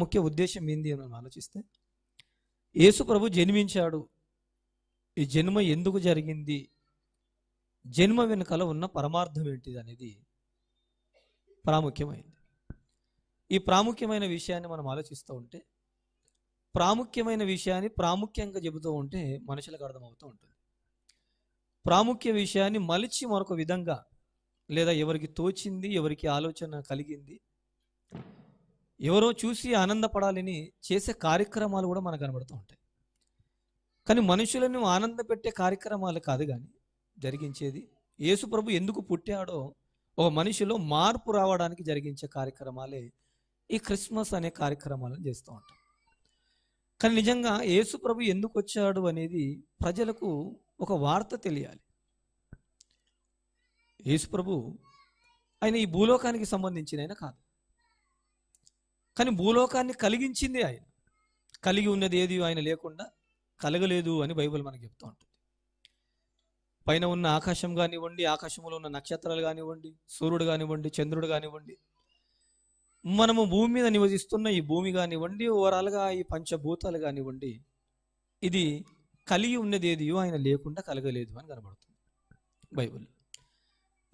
ముఖ్య ఉద్దేశం ఏంది అని మనం ఆలోచిస్తే, యేసు ప్రభు జన్మించాడు, ఈ జన్మ ఎందుకు జరిగింది, జన్మ వెనుకల ఉన్న పరమార్థం ఏంటిది అనేది ప్రాముఖ్యమైనది. ఈ ప్రాముఖ్యమైన విషయాన్ని మనం ఆలోచిస్తూ ఉంటే, ప్రాముఖ్యమైన విషయాన్ని ప్రాముఖ్యంగా చెబుతూ ఉంటే మనుషులకు అర్థమవుతూ ఉంటుంది. ప్రాముఖ్య విషయాన్ని మలిచి మరొక విధంగా, లేదా ఎవరికి తోచింది, ఎవరికి ఆలోచన కలిగింది, ఎవరో చూసి ఆనందపడాలని చేసే కార్యక్రమాలు కూడా మనకు కనబడుతూ ఉంటాయి. కానీ మనుషులను ఆనంద పెట్టే కార్యక్రమాలు కాదు కానీ జరిగించేది, యేసు ప్రభు ఎందుకు పుట్టాడో ఒక మనిషిలో మార్పు రావడానికి జరిగించే కార్యక్రమాలే ఈ క్రిస్మస్ అనే కార్యక్రమాలను చేస్తూ ఉంటాం. కానీ నిజంగా యేసు ప్రభు ఎందుకు వచ్చాడు అనేది ప్రజలకు ఒక వార్త తెలియాలి. యేసు ప్రభు ఆయన ఈ భూలోకానికి సంబంధించిన ఆయన కాదు, కానీ భూలోకాన్ని కలిగించింది ఆయన. కలిగి ఉన్నది ఏది ఆయన లేకుండా కలగలేదు అని బైబిల్ మనకు చెప్తూ ఉంటుంది. పైన ఉన్న ఆకాశం కానివ్వండి, ఆకాశంలో ఉన్న నక్షత్రాలు కానివ్వండి, సూర్యుడు కానివ్వండి, చంద్రుడు కానివ్వండి, మనము భూమి మీద నివసిస్తున్న ఈ భూమి కానివ్వండి, ఓవరాల్గా ఈ పంచభూతాలు కానివ్వండి, ఇది కలిగి ఉన్నది ఏది ఆయన లేకుండా కలగలేదు అని కనబడుతుంది బైబిల్.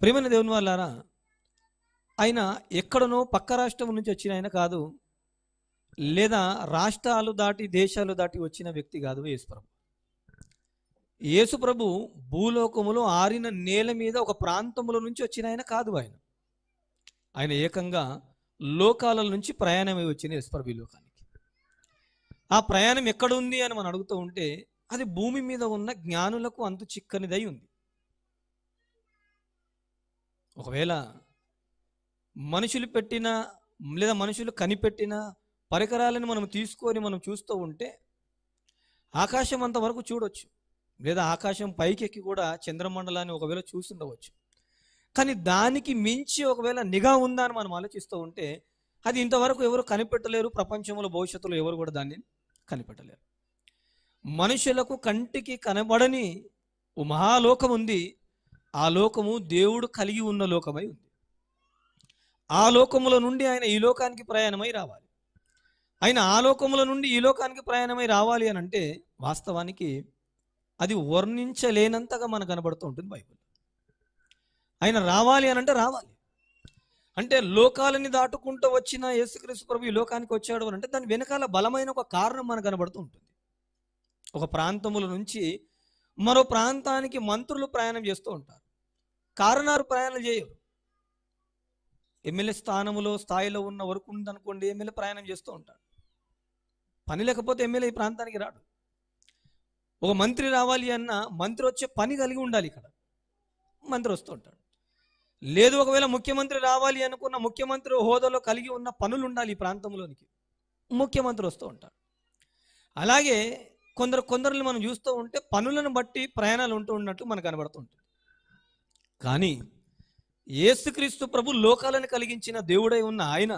ప్రియమైన దేవుని వాళ్ళారా, ఆయన ఎక్కడనో పక్క రాష్ట్రం నుంచి వచ్చిన ఆయన కాదు, లేదా రాష్ట్రాలు దాటి దేశాలు దాటి వచ్చిన వ్యక్తి కాదు యేసుప్రభు. యేసుప్రభు భూలోకములో ఆరిన నేల మీద ఒక ప్రాంతముల నుంచి వచ్చిన ఆయన కాదు. ఆయన ఏకంగా లోకాల నుంచి ప్రయాణమై వచ్చిన యేసుప్రభు లోకానికి. ఆ ప్రయాణం ఎక్కడుంది అని మనం అడుగుతూ ఉంటే, అది భూమి మీద ఉన్న జ్ఞానులకు అంతు చిక్కనిదై ఉంది. ఒకవేళ మనుషులు పెట్టిన లేదా మనుషులు కనిపెట్టిన పరికరాలను మనం తీసుకొని మనం చూస్తూ ఉంటే ఆకాశం అంతవరకు చూడవచ్చు, లేదా ఆకాశం పైకెక్కి కూడా చంద్రమండలాన్ని ఒకవేళ చూస్తుండవచ్చు. కానీ దానికి మించి ఒకవేళ నిఘా ఉందా అని మనం ఆలోచిస్తూ ఉంటే అది ఇంతవరకు ఎవరు కనిపెట్టలేరు. ప్రపంచంలో భవిష్యత్తులో ఎవరు కూడా దాన్ని కనిపెట్టలేరు. మనుషులకు కంటికి కనబడని ఓ మహాలోకం ఉంది. ఆ లోకము దేవుడు కలిగి ఉన్న లోకమై ఉంది. ఆ లోకముల నుండి ఆయన ఈ లోకానికి ప్రయాణమై రావాలి. ఆయన ఆ లోకముల నుండి ఈ లోకానికి ప్రయాణమై రావాలి అని అంటే వాస్తవానికి అది వర్ణించలేనంతగా మనకు కనబడుతూ ఉంటుంది బైబిల్. ఆయన రావాలి అని అంటే రావాలి అంటే లోకాలని దాటుకుంటూ వచ్చిన యేసుక్రీస్తు ప్రభు ఈ లోకానికి వచ్చాడు అని అంటే దాని వెనకాల బలమైన ఒక కారణం మనకు కనబడుతూ ఉంటుంది. ఒక ప్రాంతముల నుంచి మరో ప్రాంతానికి మంత్రులు ప్రయాణం చేస్తూ ఉంటారు. కారణాలు ప్రయాణం చేయరు. ఎమ్మెల్యే స్థాయిలో ఉన్న వరకు ఉందనుకోండి, ఎమ్మెల్యే ప్రయాణం చేస్తూ ఉంటాడు. పని లేకపోతే ఎమ్మెల్యే ఈ ప్రాంతానికి రాడు. ఒక మంత్రి రావాలి అన్న మంత్రి వచ్చే పని కలిగి ఉండాలి. ఇక్కడ మంత్రి వస్తూ ఉంటాడు. లేదు ఒకవేళ ముఖ్యమంత్రి రావాలి అనుకున్న ముఖ్యమంత్రి హోదాలో కలిగి ఉన్న పనులు ఉండాలి ఈ ప్రాంతంలోనికి, ముఖ్యమంత్రి వస్తూ ఉంటాడు. అలాగే కొందరిని మనం చూస్తూ ఉంటే పనులను బట్టి ప్రయాణాలు ఉంటూ ఉన్నట్టు మనకు కనబడుతూ ఉంటుంది. కానీ యేసుక్రీస్తు ప్రభు లోకాలను కలిగించిన దేవుడై ఉన్న ఆయన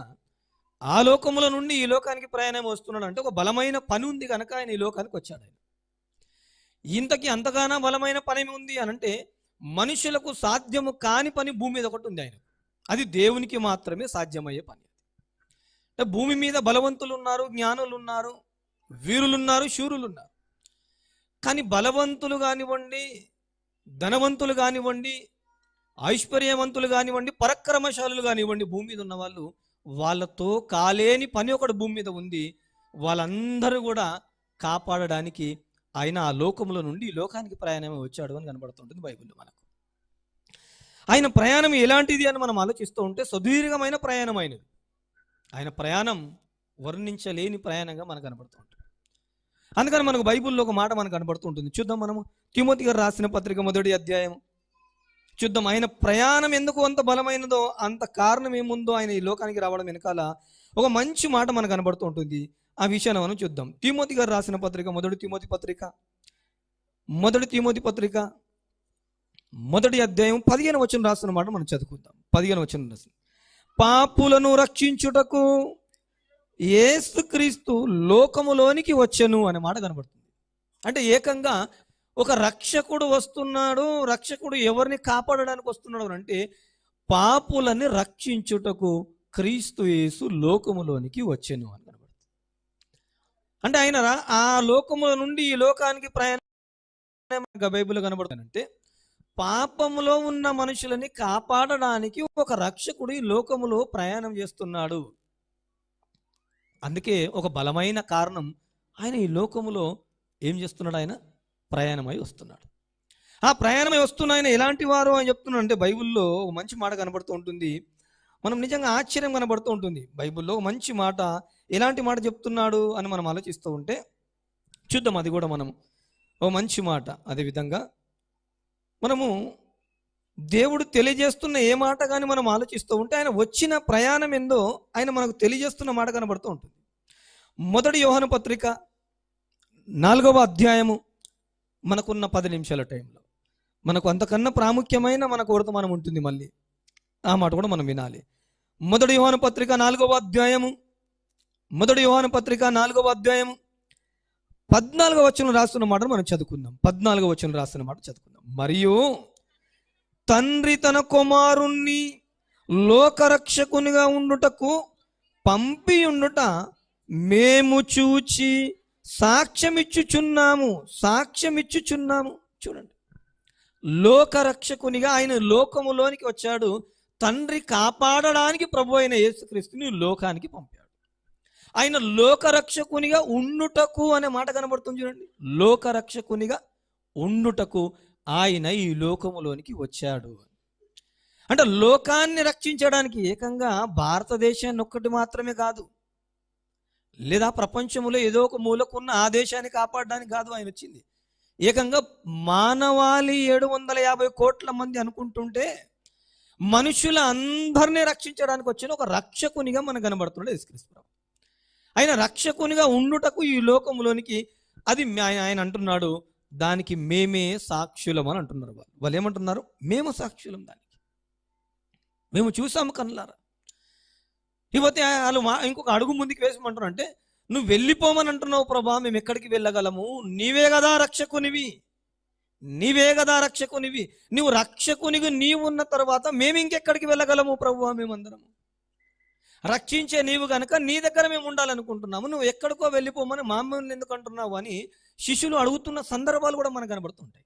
ఆ లోకముల నుండి ఈ లోకానికి ప్రయాణం వస్తున్నాడు అంటే ఒక బలమైన పని ఉంది కనుక ఆయన ఈ లోకానికి వచ్చాడు. ఆయన ఇంతకీ అంతగానో బలమైన పని ఉంది అనంటే మనుషులకు సాధ్యము కాని పని భూమి మీద ఒకటి ఉంది ఆయన. అది దేవునికి మాత్రమే సాధ్యమయ్యే పని. అంటే భూమి మీద బలవంతులు ఉన్నారు, జ్ఞానులు ఉన్నారు, వీరులున్నారు, శూరులు ఉన్నారు. కానీ బలవంతులు కానివ్వండి, ధనవంతులు కానివ్వండి, ఐశ్వర్యవంతులు కానివ్వండి, పరాక్రమశాలులు కానివ్వండి, భూమి మీద ఉన్న వాళ్ళు, వాళ్ళతో కాలేని పని ఒకటి భూమి మీద ఉంది. వాళ్ళందరూ కూడా కాపాడడానికి ఆయన ఆ లోకంలో నుండి ఈ లోకానికి ప్రయాణమే వచ్చాడు అని కనబడుతుంటుంది బైబిల్లో మనకు. ఆయన ప్రయాణం ఎలాంటిది అని మనం ఆలోచిస్తూ ఉంటే సుదీర్ఘమైన ప్రయాణం అయినది. ఆయన ప్రయాణం వర్ణించలేని ప్రయాణంగా మనకు కనబడుతూ ఉంటుంది. అందుకని మనకు బైబిల్లో ఒక మాట మనకు కనబడుతూ ఉంటుంది. చూద్దాం, మనము తిమోతి గారు రాసిన పత్రిక 1వ అధ్యాయం చూద్దాం. ఆయన ప్రయాణం ఎందుకు అంత బలమైనదో, అంత కారణం ఏముందో ఆయన ఈ లోకానికి రావడం వెనకాల ఒక మంచి మాట మనకు కనబడుతూ ఉంటుంది. ఆ విషయాన్ని మనం చూద్దాం. తిమోతి గారు రాసిన పత్రిక 1 తిమోతి పత్రిక 1వ అధ్యాయం 15వ వచనం రాస్తున్న మాట మనం చదువుకుందాం. 15వ వచనం రాసిన, పాపులను రక్షించుటకు యేసుక్రీస్తు లోకములోనికి వచ్చెను అనే మాట కనబడుతుంది. అంటే ఏకంగా ఒక రక్షకుడు వస్తున్నాడు. రక్షకుడు ఎవరిని కాపాడడానికి వస్తున్నాడు అంటే పాపులని రక్షించుటకు క్రీస్తు యేసు లోకములోనికి వచ్చెను అని కనబడుతుంది. అంటే ఆయన ఆ లోకముల నుండి ఈ లోకానికి ప్రయాణం బైబిల్ కనబడుతుందంటే పాపములో ఉన్న మనుషులని కాపాడడానికి ఒక రక్షకుడు ఈ లోకములో ప్రయాణం చేస్తున్నాడు. అందుకే ఒక బలమైన కారణం ఆయన ఈ లోకములో ఏం చేస్తున్నాడు, ఆయన ప్రయాణమై వస్తున్నాడు. ఆ ప్రయాణమై వస్తున్న ఆయన ఎలాంటి వారు అని చెప్తున్నాడు అంటే బైబిల్లో ఒక మంచి మాట కనబడుతూ ఉంటుంది. మనం నిజంగా ఆశ్చర్యం కనబడుతూ ఉంటుంది. బైబిల్లో ఒక మంచి మాట, ఎలాంటి మాట చెప్తున్నాడు అని మనం ఆలోచిస్తూ ఉంటే చూద్దాం. అది కూడా మనం ఒక మంచి మాట. అదేవిధంగా మనము దేవుడు తెలియజేస్తున్న ఏ మాట కానీ మనం ఆలోచిస్తూ ఉంటే ఆయన వచ్చిన ప్రయాణం ఏందో ఆయన మనకు తెలియజేస్తున్న మాట కనబడుతూ ఉంటుంది. మొదటి యోహాను పత్రిక 4వ అధ్యాయము, మనకున్న 10 నిమిషాల టైంలో మనకు అంతకన్నా ప్రాముఖ్యమైన మనకు వర్తమానం ఉంటుంది. మళ్ళీ ఆ మాట కూడా మనం వినాలి. మొదటి యోహాను పత్రిక 4వ అధ్యాయము, మొదటి యోహాను పత్రిక 4వ అధ్యాయము 14వ వచనం రాస్తున్న మాట మనం చదువుకుందాం. 14వ వచనం రాస్తున్న మాట చదువుకుందాం. మరియు తండ్రి తన కుమారుణ్ణి లోకరక్షకునిగా ఉండుటకు పంపి ఉండుట మేము చూచి సాక్ష్యమిచ్చుచున్నాము. చూడండి, లోకరక్షకునిగా ఆయన లోకములోనికి వచ్చాడు. తండ్రి కాపాడడానికి ప్రభు అయిన యేసుక్రీస్తుని లోకానికి పంపాడు. ఆయన లోకరక్షకునిగా ఉండుటకు అనే మాట కనబడుతుంది. చూడండి, లోకరక్షకునిగా ఉండుటకు ఆయన ఈ లోకములోనికి వచ్చాడు. అంటే లోకాన్ని రక్షించడానికి ఏకంగా భారతదేశాన్ని ఒక్కటి మాత్రమే కాదు, లేదా ప్రపంచంలో ఏదో ఒక మూలకున్న ఆ దేశాన్ని కాపాడడానికి కాదు ఆయన వచ్చింది. ఏకంగా మానవాళి 750 కోట్ల మంది అనుకుంటుంటే మనుషుల అందరినీ రక్షించడానికి వచ్చిన ఒక రక్షకునిగా మనకు కనబడుతున్నాడు యేసుక్రీస్తు. ఆయన రక్షకునిగా ఉండుటకు ఈ లోకంలోనికి అది ఆయన అంటున్నాడు. దానికి మేమే సాక్షులం అని అంటున్నారు. వాళ్ళు ఏమంటున్నారు? మేము సాక్షులం, దానికి మేము చూసాము కళ్ళారా. ఇకపోతే వాళ్ళు ఇంకొక అడుగు ముందుకు వేసమంటున్నారు. అంటే నువ్వు వెళ్ళిపోమని అంటున్నావు ప్రభా, మేము ఎక్కడికి వెళ్ళగలము? నీవే కదా రక్షకునివి, నీవే కదా రక్షకునివి. నువ్వు రక్షకునివి నీవు ఉన్న తర్వాత మేము ఇంకెక్కడికి వెళ్ళగలము ప్రభువా? మేమందరము రక్షించే నీవు కనుక నీ దగ్గర మేము ఉండాలనుకుంటున్నాము, నువ్వు ఎక్కడికో వెళ్ళిపోమని మామూలు ఎందుకు అంటున్నావు అని శిష్యులు అడుగుతున్న సందర్భాలు కూడా మనకు కనబడుతుంటాయి.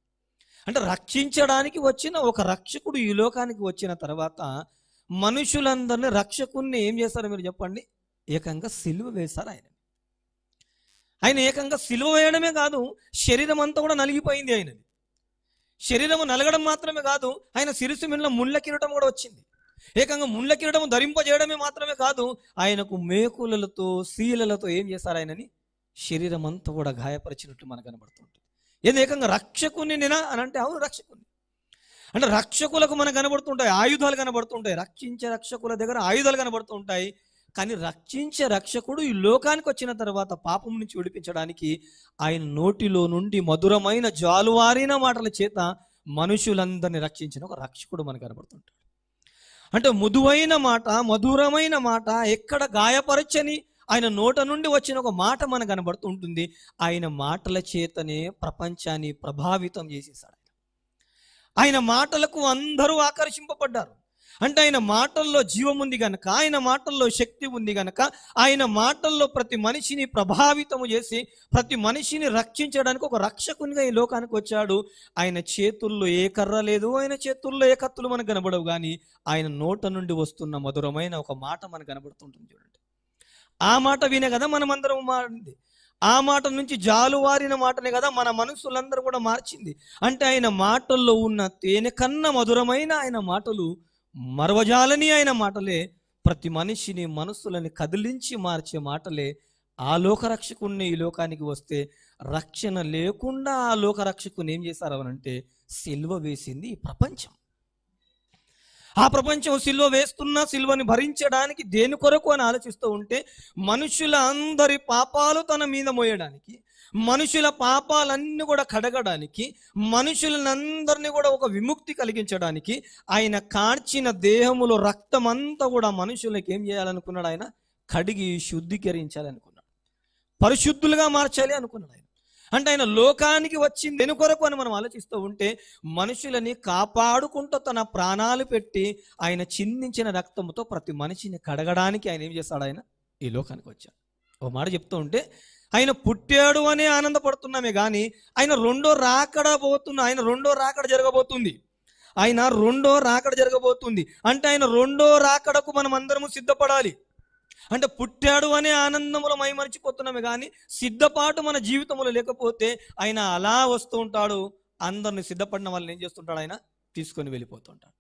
అంటే రక్షించడానికి వచ్చిన ఒక రక్షకుడు ఈ లోకానికి వచ్చిన తర్వాత మనుషులందరినీ రక్షకుణ్ణి ఏం చేశారో మీరు చెప్పండి? ఏకంగా సిలువ వేశారు. ఆయన ఏకంగా సిలువ వేయడమే కాదు, శరీరం అంతా కూడా నలిగిపోయింది. ఆయనది శరీరము నలగడం మాత్రమే కాదు, ఆయన శిరస్సు మీద ముళ్ళ కిరీటం కూడా వచ్చింది. ఏకంగా ముళ్ళ కిరీటం ధరింపజేయడమే మాత్రమే కాదు, ఆయనకు మేకులతో శీలలతో ఏం చేశారు? ఆయనని శరీరం అంతా కూడా గాయపరిచినట్లు మనకు కనబడుతుంటుంది. ఏది ఏకంగా రక్షకుని నేనా అని అంటే అవును, రక్షకుని. అంటే రక్షకులకు మనకు కనబడుతుంటాయి, ఆయుధాలు కనబడుతుంటాయి. రక్షించే రక్షకుల దగ్గర ఆయుధాలు కనబడుతూ ఉంటాయి. కానీ రక్షించే రక్షకుడు ఈ లోకానికి వచ్చిన తర్వాత పాపం నుంచి విడిపించడానికి ఆయన నోటిలో నుండి మధురమైన జాలువారిన మాటల చేత మనుషులందరినీ రక్షించిన ఒక రక్షకుడు మనకు కనబడుతుంటాడు. అంటే మృదువైన మాట, మధురమైన మాట, ఎక్కడ గాయపరచని ఆయన నోట నుండి వచ్చిన ఒక మాట మనకు కనబడుతూ ఉంటుంది. ఆయన మాటల చేతనే ప్రపంచాన్ని ప్రభావితం చేసేసాడు. ఆయన మాటలకు అందరూ ఆకర్షింపబడ్డారు. అంటే ఆయన మాటల్లో జీవం ఉంది గనక, ఆయన మాటల్లో శక్తి ఉంది గనక, ఆయన మాటల్లో ప్రతి మనిషిని ప్రభావితము చేసి ప్రతి మనిషిని రక్షించడానికి ఒక రక్షకునిగా ఈ లోకానికి వచ్చాడు. ఆయన చేతుల్లో ఏ కర్ర లేదు, ఆయన చేతుల్లో ఏ కత్తులు మనకు కనబడవు, కానీ ఆయన నోట నుండి వస్తున్న మధురమైన ఒక మాట మనకు కనబడుతుంటుంది. చూడండి, ఆ మాట వినే కదా మనం అందరం మారింది. ఆ మాట నుంచి జాలువారిన మాటనే కదా మన మనసులందరూ కూడా మార్చింది. అంటే ఆయన మాటల్లో ఉన్న తేనె కన్నా మధురమైన ఆయన మాటలు, మరవజాలని ఆయన మాటలే ప్రతి మనిషిని మనసులని కదిలించి మార్చే మాటలే. ఆ లోకరక్షకుణ్ణి ఈ లోకానికి వస్తే రక్షణ లేకుండా ఆ లోకరక్షకుని ఏం చేశారు అంటే సిలువ వేసింది ఈ ప్రపంచం. ఆ ప్రపంచం సిలువ వేస్తున్నా సిలువని భరించడానికి దేని కొరకు అని ఆలోచిస్తూ ఉంటే మనుషుల అందరి పాపాలు తన మీద మోయడానికి, మనుషుల పాపాలన్నీ కూడా కడగడానికి, మనుషులందరినీ కూడా ఒక విముక్తి కలిగించడానికి ఆయన కార్చిన దేహములో రక్తం అంతా కూడా మనుషులకి ఏం చేయాలనుకున్నాడు? ఆయన కడిగి శుద్ధీకరించాలనుకున్నాడు, పరిశుద్ధులుగా మార్చాలి అనుకున్నాడు ఆయన. అంటే ఆయన లోకానికి వచ్చింది దేని కొరకు అని మనం ఆలోచిస్తూ ఉంటే మనుషులని కాపాడుకుంటూ తన ప్రాణాలు పెట్టి ఆయన చిందించిన రక్తంతో ప్రతి మనిషిని కడగడానికి ఆయన ఏం చేస్తాడు? ఆయన ఈ లోకానికి వచ్చాడు. ఒక మాట చెప్తూ ఉంటే ఆయన పుట్టాడు అనే ఆనందపడుతున్నామే కానీ ఆయన రెండో రాకడ జరగబోతుంది. ఆయన రెండో రాకడ జరగబోతుంది అంటే ఆయన రెండో రాకడకు మనం అందరము సిద్ధపడాలి. అంటే పుట్టాడు అనే ఆనందంలో మైమరిచిపోతున్నామే కానీ సిద్ధపాటు మన జీవితంలో లేకపోతే ఆయన అలా వస్తూ ఉంటాడు. అందరిని సిద్ధపడిన వాళ్ళని ఏం చేస్తుంటాడు? ఆయన తీసుకొని వెళ్ళిపోతుంటాడు.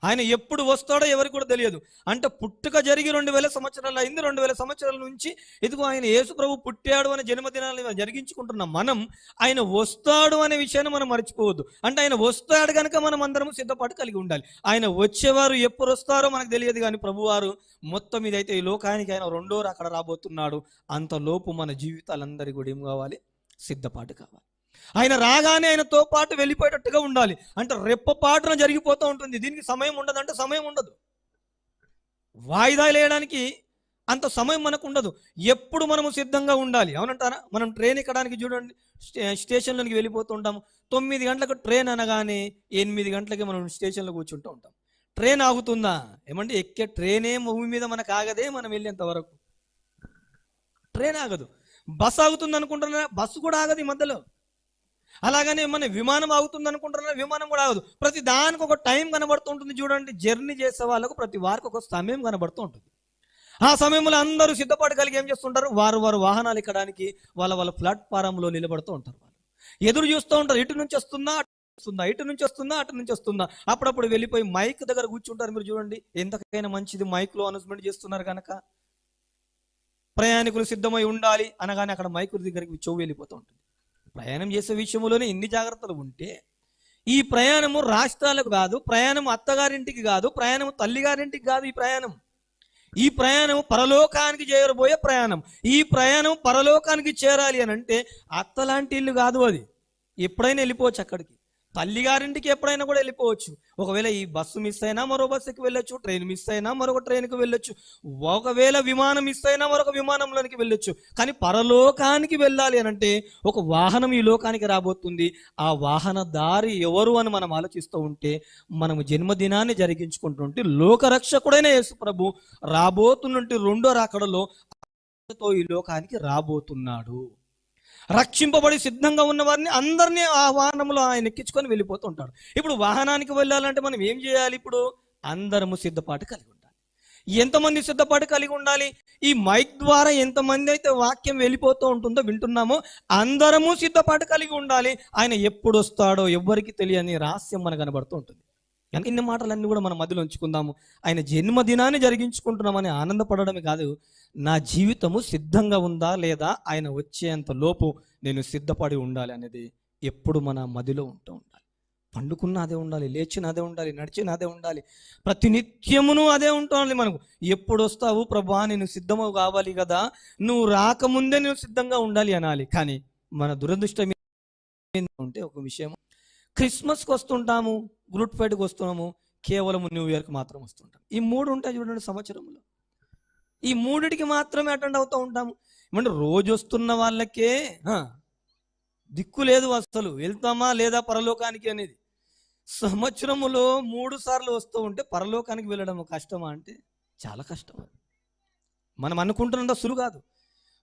ఆయన ఎప్పుడు వస్తాడో ఎవరికి కూడా తెలియదు. అంటే పుట్టుక జరిగి 2000 సంవత్సరాలు అయింది. 2000 సంవత్సరాల నుంచి ఇదిగో ఆయన యేసు ప్రభు పుట్టాడు అనే జన్మదినాలను జరిగించుకుంటున్న మనం ఆయన వస్తాడు అనే విషయాన్ని మనం మర్చిపోవద్దు. అంటే ఆయన వస్తాడు కనుక మనం అందరం సిద్ధపాటు కలిగి ఉండాలి. ఆయన వచ్చేవారు ఎప్పుడు వస్తారో మనకు తెలియదు కానీ ప్రభువారు మొత్తం ఇదైతే ఈ లోకానికి ఆయన రెండో అక్కడ రాబోతున్నాడు. అంతలోపు మన జీవితాలందరికీ కూడా ఏం కావాలి? సిద్ధపాటు కావాలి. ఆయన రాగానే ఆయనతో పాటు వెళ్ళిపోయేటట్టుగా ఉండాలి. అంటే రెప్పపాటున జరిగిపోతూ ఉంటుంది. దీనికి సమయం ఉండదు అంటే సమయం ఉండదు. వాయిదాలు వేయడానికి అంత సమయం మనకు ఉండదు. ఎప్పుడు మనము సిద్ధంగా ఉండాలి. అవునంటారా? మనం ట్రైన్ ఎక్కడానికి చూడండి, స్టేషన్లోకి వెళ్ళిపోతూ ఉంటాము. 9 గంటలకు ట్రైన్ అనగానే 8 గంటలకి మనం స్టేషన్లో కూర్చుంటూ ఉంటాం. ట్రైన్ ఆగుతుందా? ఏమంటే ఎక్కే ట్రైనే భూమి మీద మనకు ఆగదే మనం వెళ్ళేంత వరకు. ట్రైన్ ఆగదు. బస్సు ఆగుతుంది అనుకుంటున్నా, బస్సు కూడా ఆగదు ఈ మధ్యలో. అలాగనే మన విమానం ఆగుతుంది అనుకుంటున్నా, విమానం కూడా ఆగదు. ప్రతి దానికి ఒక టైం కనబడుతూ ఉంటుంది. చూడండి, జర్నీ చేసే వాళ్ళకు ప్రతి వారికి ఒక సమయం కనబడుతూ ఉంటుంది. ఆ సమయంలో అందరూ సిద్ధపాటు కలిగి ఏం చేస్తుంటారు? వారు వాహనాలు ఎక్కడానికి వాళ్ళ ప్లాట్ఫారంలో నిలబడుతూ ఉంటారు. వాళ్ళు ఎదురు చూస్తూ ఉంటారు. ఇటు నుంచి వస్తుందా, ఇటు నుంచి వస్తుందా, అటు నుంచి వస్తుందా. అప్పుడప్పుడు వెళ్ళిపోయి మైక్ దగ్గర కూర్చుంటారు. మీరు చూడండి, ఎంతకైనా మంచిది మైక్లో అనౌన్స్మెంట్ చేస్తున్నారు కనుక ప్రయాణికులు సిద్ధమై ఉండాలి అనగానే అక్కడ మైకుల దగ్గరికి చెవు వెళ్ళిపోతూ ఉంటుంది. ప్రయాణం చేసే విషయంలోనే ఇన్ని జాగ్రత్తలు ఉంటే ఈ ప్రయాణము రాష్ట్రాలకు కాదు, ప్రయాణం అత్తగారింటికి కాదు, ప్రయాణం తల్లిగారింటికి కాదు. ఈ ప్రయాణం పరలోకానికి చేరబోయే ప్రయాణం. ఈ ప్రయాణం పరలోకానికి చేరాలి అని అంటే అత్తలాంటి ఇల్లు కాదు. అది ఎప్పుడైనా వెళ్ళిపోవచ్చు అక్కడికి. తల్లిగారింటికి ఎప్పుడైనా కూడా వెళ్ళిపోవచ్చు. ఒకవేళ ఈ బస్సు మిస్ అయినా మరో బస్సుకి వెళ్ళొచ్చు, ట్రైన్ మిస్ అయినా మరొక ట్రైన్కి వెళ్ళొచ్చు, ఒకవేళ విమానం మిస్ అయినా మరొక విమానంలోనికి వెళ్ళొచ్చు. కానీ పరలోకానికి వెళ్ళాలి అని అంటే ఒక వాహనం ఈ లోకానికి రాబోతుంది. ఆ వాహనదారి ఎవరు అని మనం ఆలోచిస్తూ ఉంటే మనము జన్మదినాన్ని జరిగించుకుంటుంటే లోకరక్షకుడైన యేసు ప్రభు రాబోతున్నట్టు రెండో రాకడలో ఈ లోకానికి రాబోతున్నాడు. రక్షింపబడి సిద్ధంగా ఉన్న వారిని అందరినీ ఆ వాహనంలో ఆయన ఎక్కించుకొని వెళ్ళిపోతూ ఉంటాడు. ఇప్పుడు వాహనానికి వెళ్ళాలంటే మనం ఏం చేయాలి? ఇప్పుడు అందరము సిద్ధపాటు కలిగి ఉండాలి. ఎంతమంది సిద్ధపాటు కలిగి ఉండాలి? ఈ మైక్ ద్వారా ఎంతమంది అయితే వాక్యం వెళ్ళిపోతూ ఉంటుందో వింటున్నామో అందరము సిద్ధపాటు కలిగి ఉండాలి. ఆయన ఎప్పుడు వస్తాడో ఎవ్వరికి తెలియని రహస్యం మనకు కనబడుతూ ఉంటుంది. కనుక ఇన్ని మాటలన్నీ కూడా మన మధ్యలో ఉంచుకుందాము. ఆయన జన్మదినాన్ని జరిగించుకుంటున్నామని ఆనందపడడమే కాదు, నా జీవితము సిద్ధంగా ఉందా లేదా, ఆయన వచ్చేంత లోపు నేను సిద్ధపడి ఉండాలి అనేది ఎప్పుడు మన మదిలో ఉంటూ ఉండాలి. పండుకున్న అదే ఉండాలి, లేచిన అదే ఉండాలి, నడిచిన అదే ఉండాలి, ప్రతినిత్యమును అదే ఉండాలి. మనకు ఎప్పుడు వస్తావు ప్రభువా, నేను సిద్ధము కావాలి కదా, నువ్వు రాకముందే నేను సిద్ధంగా ఉండాలి అనాలి. కానీ మన దురదృష్టం ఉంటే ఒక విషయం, క్రిస్మస్కి వస్తుంటాము, గుడ్ ఫ్రైడేకి వస్తున్నాము, కేవలం న్యూ ఇయర్కి మాత్రం వస్తుంటాం. ఈ 3 ఉంటాయి చూడండి సంవత్సరంలో. ఈ 3టికి మాత్రమే అటెండ్ అవుతూ ఉంటాము. ఏమంటే రోజు వస్తున్న వాళ్ళకే దిక్కు లేదు, అసలు వెళ్తామా లేదా పరలోకానికి అనేది. సంవత్సరములో 3 సార్లు వస్తూ ఉంటే పరలోకానికి వెళ్ళడం కష్టమా అంటే చాలా కష్టం. మనం అనుకుంటున్నంత సులువు కాదు.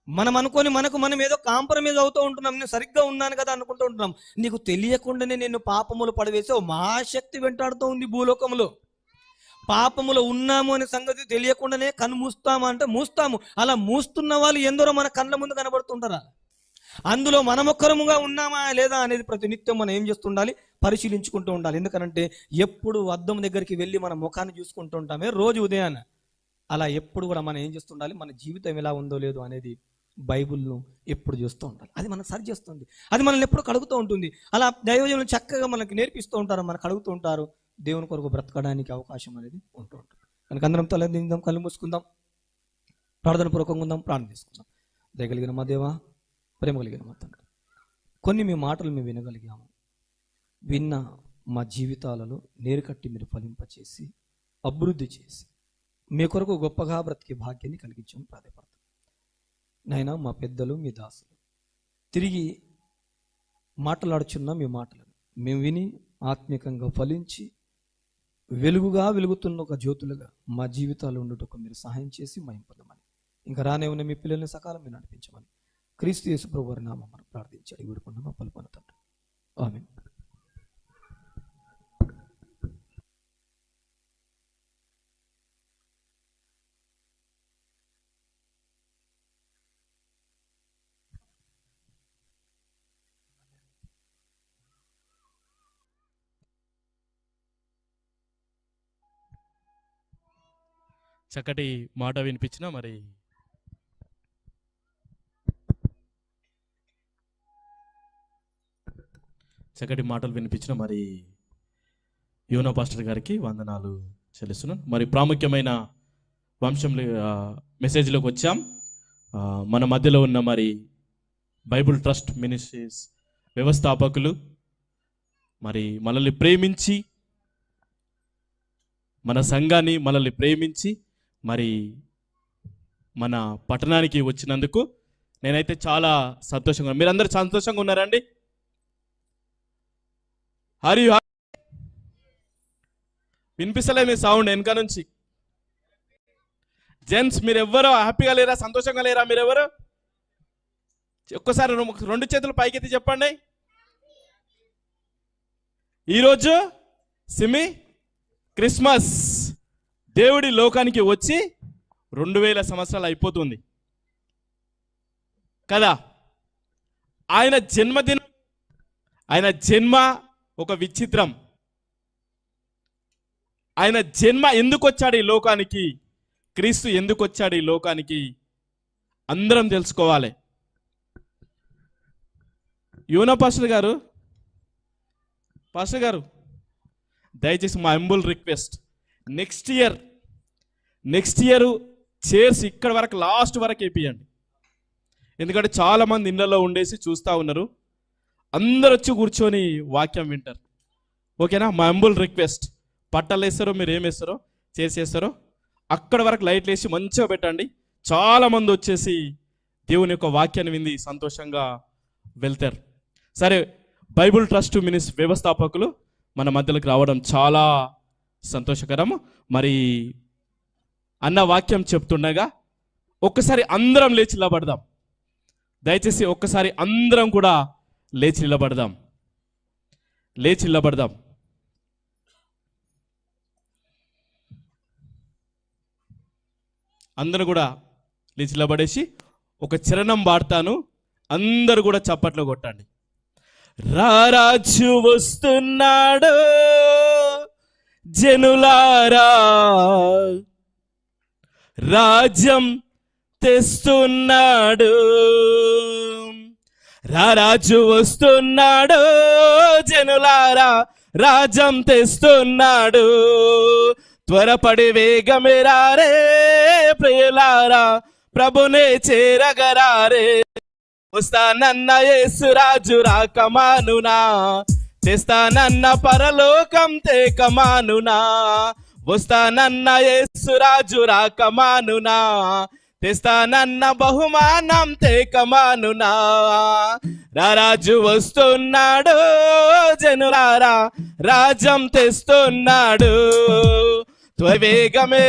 మనం అనుకొని మనం ఏదో కాంప్రమైజ్ అవుతూ ఉంటున్నాం. నేను సరిగ్గా ఉన్నాను కదా అనుకుంటూ ఉంటున్నాం. నీకు తెలియకుండానే నేను పాపములు పడవేసి ఓ మహాశక్తి వెంటాడుతూ ఉంది భూలోకంలో. పాపములో ఉన్నాము అనే సంగతి తెలియకుండానే కన్ను మూస్తామా అంటే మూస్తాము. అలా మూస్తున్న వాళ్ళు ఎందరో మన కళ్ళ ముందు కనబడుతుంటారా? అందులో మనమొక్కరముగా ఉన్నామా లేదా అనేది ప్రతినిత్యం మనం ఏం చేస్తుండాలి? పరిశీలించుకుంటూ ఉండాలి. ఎందుకనంటే ఎప్పుడు అద్దం దగ్గరికి వెళ్ళి మన ముఖాన్ని చూసుకుంటూ ఉంటామే రోజు ఉదయాన. అలా ఎప్పుడు కూడా మనం ఏం చేస్తుండాలి? మన జీవితం ఎలా ఉందో లేదో అనేది బైబిల్ను ఎప్పుడు చూస్తూ ఉండాలి. అది మనకు సరి చేస్తుంది. అది మనల్ని ఎప్పుడు కడుగుతూ ఉంటుంది. అలా దైవజనులు చక్కగా మనకి నేర్పిస్తూ ఉంటారు, మనకు కడుగుతూ ఉంటారు. దేవుని కొరకు బ్రతకడానికి అవకాశం అనేది ఉంటూ ఉంటుంది. కనుక అందరం తలదిందాం, కళ్ళు మూసుకుందాం, ప్రార్థన పూర్వకంగా ఉందాం, ప్రార్థన చేసుకుందాం. దయగలిగిన మా దేవా, ప్రేమ కలిగిన మా తండ్రి, కొన్ని మీ మాటలు మేము వినగలిగాము. విన్న మా జీవితాలలో నీరుకట్టి మీరు ఫలింపచేసి అభివృద్ధి చేసి మీ కొరకు గొప్పగా బ్రతికే భాగ్యాన్ని కలిగించాము. ప్రాధాయపడతాం నాయన. మా పెద్దలు, మీ దాసులు తిరిగి మాట్లాడుచున్న మీ మాటలను మేము విని ఆత్మీయంగా ఫలించి వెలుగుగా వెలుగుతున్న ఒక జ్యోతులుగా మా జీవితాలు ఉండుటకు మీరు సహాయం చేసి మహింపదమని, ఇంకా రానే ఉన్న మీ పిల్లల్ని సకాలం మీరు నడిపించమని క్రీస్తు యేసు ప్రభువు వారి నామమున మనం ప్రార్థించి అడిగి వేడుకుంటున్నాం పలుకున్న తండ్రి. ఆమేన్. చక్కటి మాట వినిపించిన చక్కటి మాటలు వినిపించిన యోనా పాస్టర్ గారికి వందనాలు చెల్లిస్తున్నాను. ప్రాముఖ్యమైన వంశంలో మెసేజ్లోకి వచ్చాం. మన మధ్యలో ఉన్న బైబుల్ ట్రస్ట్ మినిస్ట్రీస్ వ్యవస్థాపకులు మనల్ని ప్రేమించి, మన సంఘాన్ని మనల్ని ప్రేమించి మన పట్టణానికి వచ్చినందుకు నేనైతే చాలా సంతోషంగా ఉన్నాను. మీరందరూ సంతోషంగా ఉన్నారండి? హరి వినిపిస్తలే మీ సౌండ్ వెనక నుంచి. జెంట్స్ మీరెవ్వరో హ్యాపీగా లేరా, సంతోషంగా లేరా? మీరెవరు ఒక్కసారి 2 చేతులు పైకెత్తి చెప్పండి. ఈరోజు క్రిస్మస్. దేవుడి లోకానికి వచ్చి 2000 సంవత్సరాలు అయిపోతుంది కదా. ఆయన జన్మదినం, ఆయన జన్మ ఒక విచిత్రం. ఆయన జన్మ ఎందుకు వచ్చాడు ఈ లోకానికి, క్రీస్తు ఎందుకు వచ్చాడు ఈ లోకానికి అందరం తెలుసుకోవాలి. యోనా పాస్టర్ గారు దయచేసి మా humble request, next year chairs ఇక్కడ వరకు లాస్ట్ వరకు వేపియండి. ఎందుకంటే చాలామంది ఇళ్ళలో ఉండేసి చూస్తూ ఉన్నారు. అందరు వచ్చి కూర్చొని వాక్యం వింటారు. ఓకేనా? మా హంబుల్ రిక్వెస్ట్. పట్టాలు వేస్తారో మీరు ఏం వేస్తారో చైర్స్ వేస్తారో అక్కడ వరకు లైట్లు వేసి మంచిగా పెట్టండి. చాలామంది వచ్చేసి దేవుని యొక్క వాక్యాన్ని వింది సంతోషంగా వెళ్తారు. సరే, బైబుల్ ట్రస్ట్ మినిస్ట్రీ వ్యవస్థాపకులు మన మధ్యలోకి రావడం చాలా సంతోషకరం. అన్న వాక్యం చెప్తుండగా ఒక్కసారి అందరం లేచి నిలబడదాం. దయచేసి ఒక్కసారి అందరం కూడా లేచి నిలబడదాం. అందరూ కూడా లేచి నిలబడేసి ఒక చరణం పాడతాను. అందరూ కూడా చప్పట్లు కొట్టండి. రారాజు వస్తున్నాడు జనులారా, రాజ్యం తెస్తున్నాడు. రారాజు వస్తున్నాడు జనులారా, రాజ్యం తెస్తున్నాడు. త్వరపడి వేగమెరారే ప్రియులారా, ప్రభునే చేరగరారే. వస్తానన్న యేసురాజు రాకమానునా, తెస్తానన్న పరలోకం తేకమానునా. వస్తానన్న యేసురాజు రాకమానునా, తెస్తానన్న బహుమానం తేకమానునా. రారాజు వస్తున్నాడు జనులారా, రాజ్యం తెస్తున్నాడు. త్వరవేగమే